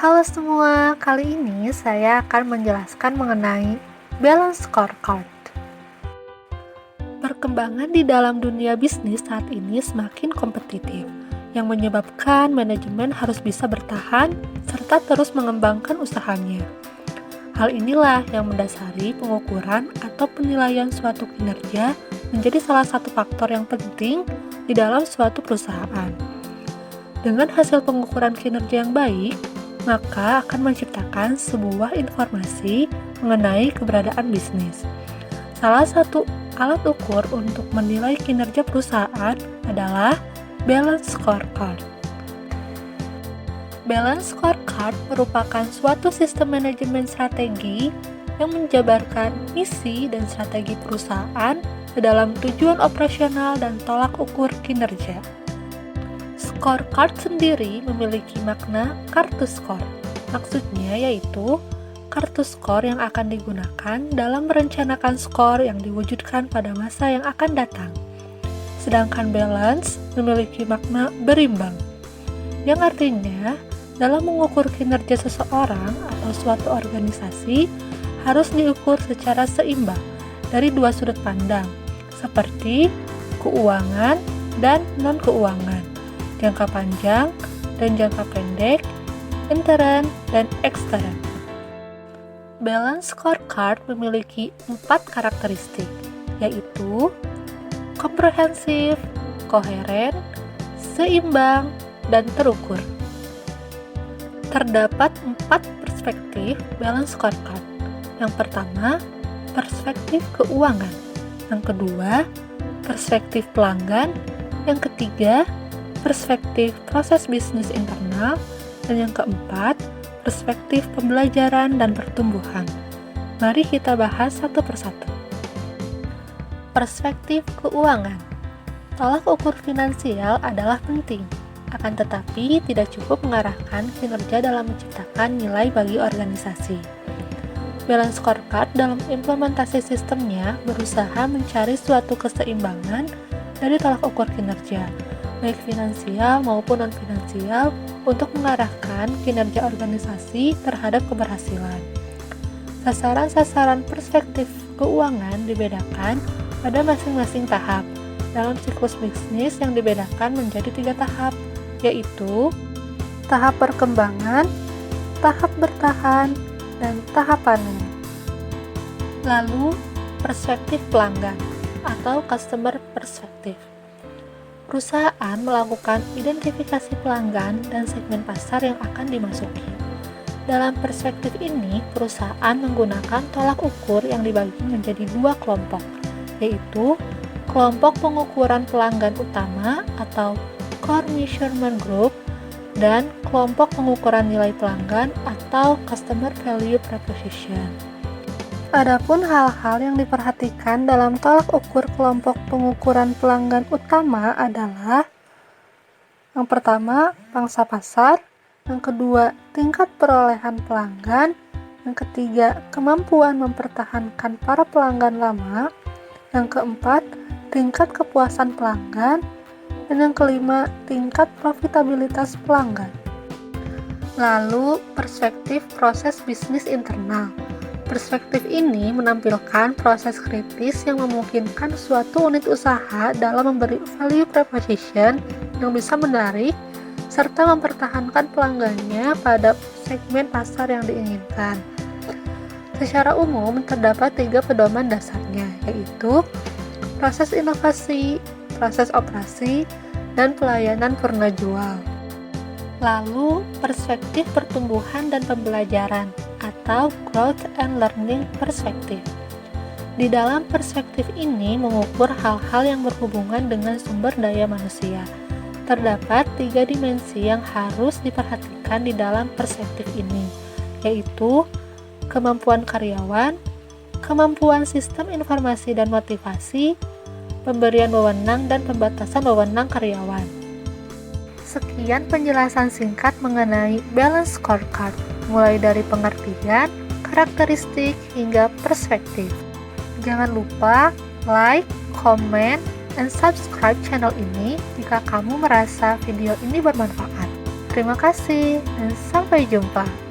Halo semua, kali ini saya akan menjelaskan mengenai balance scorecard. Perkembangan di dalam dunia bisnis saat ini semakin kompetitif, yang menyebabkan manajemen harus bisa bertahan serta terus mengembangkan usahanya. Hal inilah yang mendasari pengukuran atau penilaian suatu kinerja menjadi salah satu faktor yang penting di dalam suatu perusahaan. Dengan hasil pengukuran kinerja yang baik, maka akan menciptakan sebuah informasi mengenai keberadaan bisnis. Salah satu alat ukur untuk menilai kinerja perusahaan adalah balance scorecard. Balance scorecard merupakan suatu sistem manajemen strategi yang menjabarkan misi dan strategi perusahaan ke dalam tujuan operasional dan tolak ukur kinerja. Scorecard sendiri memiliki makna kartu skor. Maksudnya yaitu kartu skor yang akan digunakan dalam merencanakan skor yang diwujudkan pada masa yang akan datang. Sedangkan balance memiliki makna berimbang, yang artinya dalam mengukur kinerja seseorang atau suatu organisasi harus diukur secara seimbang dari dua sudut pandang, seperti keuangan dan non-keuangan, jangka panjang dan jangka pendek, intern dan ekstern. Balance scorecard memiliki 4 karakteristik, yaitu komprehensif, koheren, seimbang, dan terukur. Terdapat 4 perspektif balance scorecard. Yang pertama, perspektif keuangan. Yang kedua, perspektif pelanggan. Yang ketiga, perspektif proses bisnis internal, dan yang keempat, perspektif pembelajaran dan pertumbuhan. Mari kita bahas satu persatu. Perspektif keuangan. Tolak ukur finansial adalah penting, akan tetapi tidak cukup mengarahkan kinerja dalam menciptakan nilai bagi organisasi. Balance scorecard dalam implementasi sistemnya berusaha mencari suatu keseimbangan dari tolak ukur kinerja, baik finansial maupun non-finansial, untuk mengarahkan kinerja organisasi terhadap keberhasilan. Sasaran-sasaran perspektif keuangan dibedakan pada masing-masing tahap dalam siklus bisnis yang dibedakan menjadi 3 tahap, yaitu tahap perkembangan, tahap bertahan, dan tahap panen. Lalu, perspektif pelanggan atau customer perspective. Perusahaan melakukan identifikasi pelanggan dan segmen pasar yang akan dimasuki. Dalam perspektif ini, perusahaan menggunakan tolak ukur yang dibagi menjadi 2 kelompok, yaitu kelompok pengukuran pelanggan utama atau Core Measurement Group dan kelompok pengukuran nilai pelanggan atau Customer Value Proposition. Adapun hal-hal yang diperhatikan dalam tolak ukur kelompok pengukuran pelanggan utama adalah: yang pertama, pangsa pasar; yang kedua, tingkat perolehan pelanggan; yang ketiga, kemampuan mempertahankan para pelanggan lama; yang keempat, tingkat kepuasan pelanggan; dan yang kelima, tingkat profitabilitas pelanggan. Lalu, perspektif proses bisnis internal. Perspektif ini menampilkan proses kritis yang memungkinkan suatu unit usaha dalam memberi value proposition yang bisa menarik serta mempertahankan pelanggannya pada segmen pasar yang diinginkan. Secara umum, terdapat 3 pedoman dasarnya, yaitu proses inovasi, proses operasi, dan pelayanan purna jual. Lalu, perspektif pertumbuhan dan pembelajaran atau growth and learning perspective. Di dalam perspektif ini mengukur hal-hal yang berhubungan dengan sumber daya manusia. Terdapat 3 dimensi yang harus diperhatikan di dalam perspektif ini, yaitu kemampuan karyawan, kemampuan sistem informasi dan motivasi, pemberian wewenang dan pembatasan wewenang karyawan. Sekian penjelasan singkat mengenai balance scorecard, mulai dari pengertian, karakteristik, hingga perspektif. Jangan lupa like, comment, dan subscribe channel ini jika kamu merasa video ini bermanfaat. Terima kasih dan sampai jumpa.